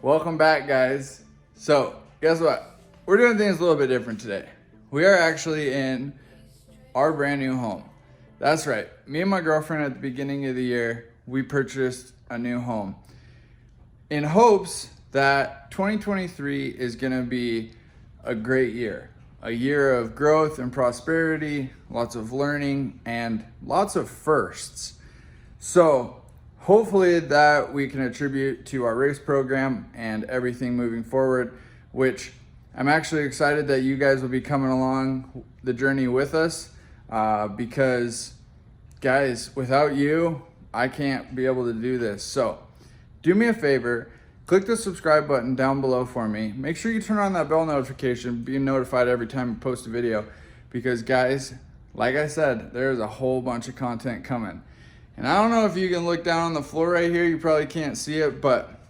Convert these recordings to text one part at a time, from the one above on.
Welcome back, guys. So guess what? We're doing things a little bit different today. We are actually in our brand new home. That's right. Me and my girlfriend at the beginning of the year, we purchased a new home in hopes that 2023 is going to be a great year. A year of growth and prosperity, lots of learning, and lots of firsts. So hopefully that we can attribute to our race program and everything moving forward, which I'm actually excited that you guys will be coming along the journey with us because, guys, without you, I can't be able to do this. So do me a favor, click the subscribe button down below for me. Make sure you turn on that bell notification, be notified every time I post a video, because guys, like I said, there's a whole bunch of content coming. And I don't know if you can look down on the floor right here, you probably can't see it, but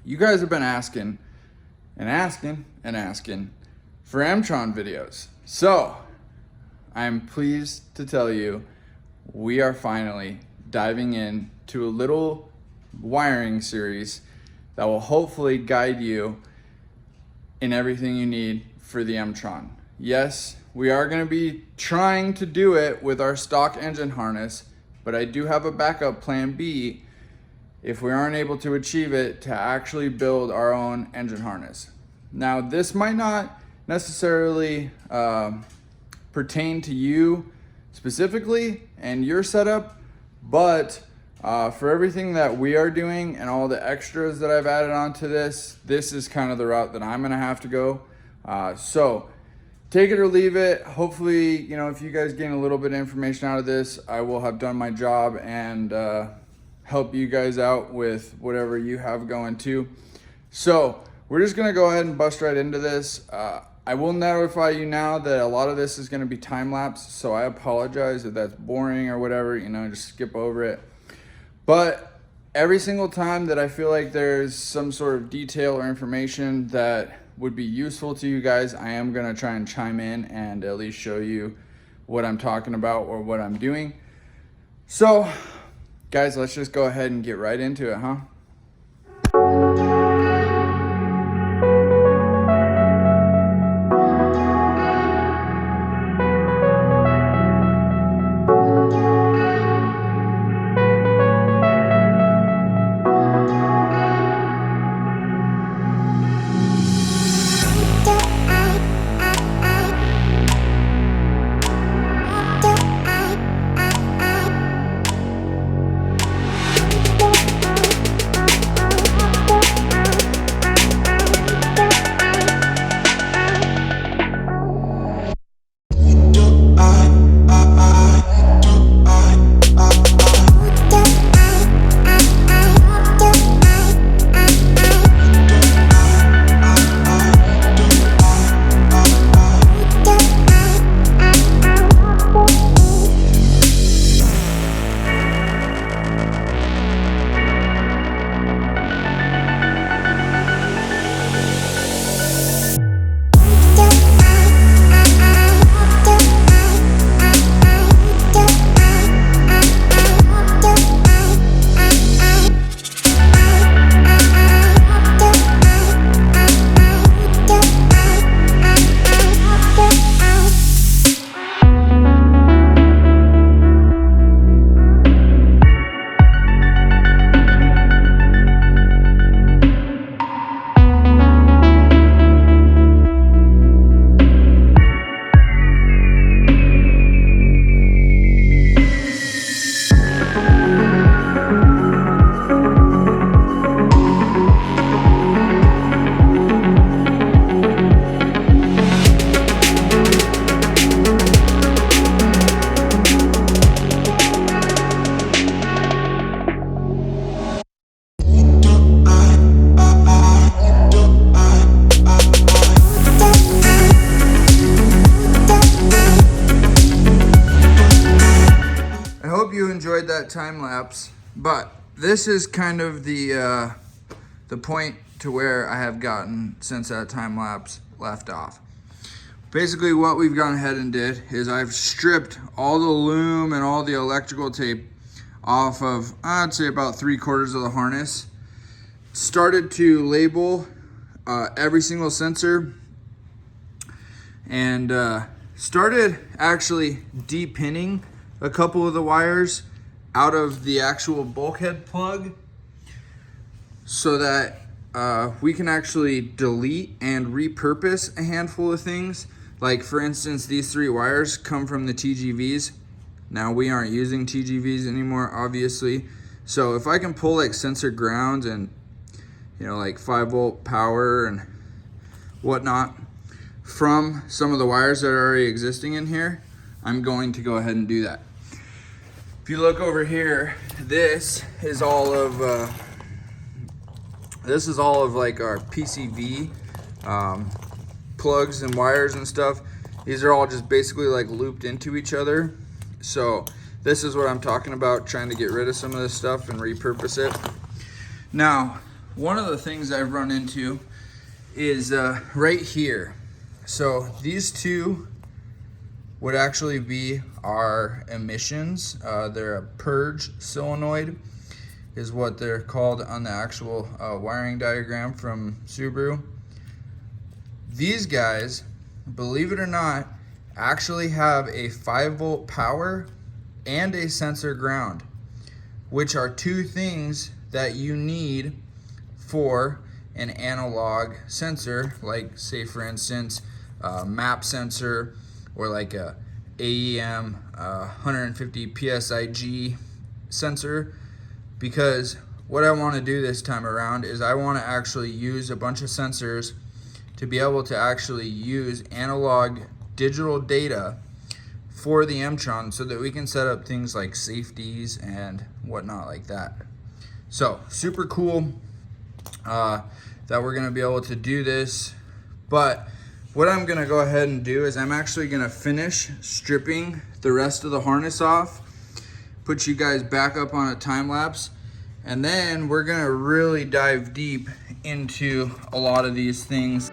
you guys have been asking and asking and asking for EMtron videos. So I'm pleased to tell you, we are finally diving into a little wiring series that will hopefully guide you in everything you need for the EMtron. Yes, we are going to be trying to do it with our stock engine harness, but I do have a backup plan B if we aren't able to achieve it, to actually build our own engine harness. Now, this might not necessarily pertain to you specifically and your setup, but for everything that we are doing and all the extras that I've added onto this, this is kind of the route that I'm gonna have to go. So take it or leave it. Hopefully, you know, if you guys gain a little bit of information out of this, I will have done my job and help you guys out with whatever you have going too. So we're just gonna go ahead and bust right into this. I will notify you now that a lot of this is gonna be time-lapse, so I apologize if that's boring or whatever, you know, just skip over it. But every single time that I feel like there's some sort of detail or information that would be useful to you guys, I am gonna try and chime in and at least show you what I'm talking about or what I'm doing. So guys, let's just go ahead and get right into it, huh? Time lapse, but this is kind of the point to where I have gotten since that time lapse left off. Basically what we've gone ahead and did is I've stripped all the loom and all the electrical tape off of, I'd say about 3/4 of the harness. Started to label every single sensor, and started actually depinning a couple of the wires out of the actual bulkhead plug so that we can actually delete and repurpose a handful of things. Like for instance, these 3 wires come from the TGVs. Now we aren't using TGVs anymore, obviously. So if I can pull like sensor grounds and, you know, like 5-volt power and whatnot from some of the wires that are already existing in here, I'm going to go ahead and do that. If you look over here, this is all of like our PCV plugs and wires and stuff. These are all just basically like looped into each other. So this is what I'm talking about, trying to get rid of some of this stuff and repurpose it. Now, one of the things I've run into is right here. So these 2 would actually be our emissions. They're a purge solenoid is what they're called on the actual wiring diagram from Subaru. These guys, believe it or not, actually have a 5-volt power and a sensor ground, which are 2 things that you need for an analog sensor, like say for instance, map sensor, or like a AEM 150 PSIG sensor. Because what I want to do this time around is I want to actually use a bunch of sensors to be able to actually use analog digital data for the EMtron so that we can set up things like safeties and whatnot like that. So super cool that we're going to be able to do this. But what I'm going to go ahead and do is I'm actually going to finish stripping the rest of the harness off, put you guys back up on a time lapse, and then we're going to really dive deep into a lot of these things.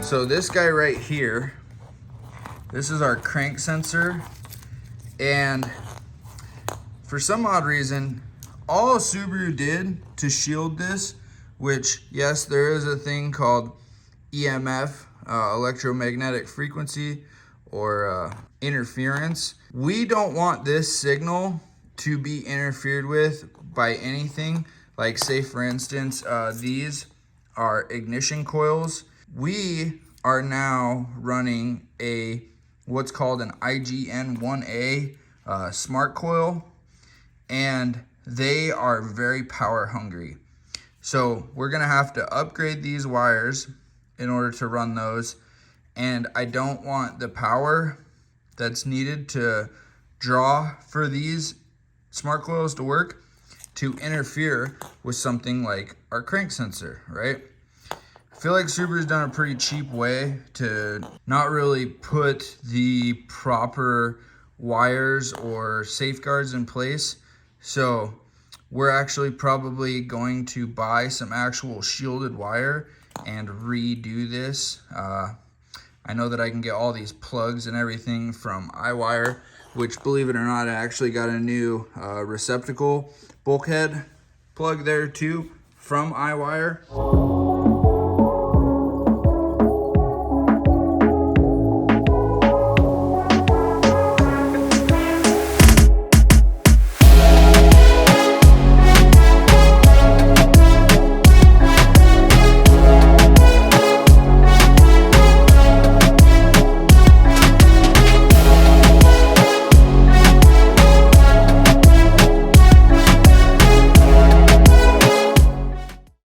So this guy right here, this is our crank sensor, and for some odd reason, all Subaru did to shield this, which yes, there is a thing called EMF, electromagnetic frequency, or interference. We don't want this signal to be interfered with by anything. Like say for instance, these are ignition coils. We are now running a what's called an IGN-1A smart coil, and they are very power hungry. So we're gonna have to upgrade these wires in order to run those, and I don't want the power that's needed to draw for these smart coils to work to interfere with something like our crank sensor, right? I feel like Subaru's done a pretty cheap way to not really put the proper wires or safeguards in place. So we're actually probably going to buy some actual shielded wire and redo this. I know that I can get all these plugs and everything from iWire, which believe it or not, I actually got a new receptacle bulkhead plug there too from iWire.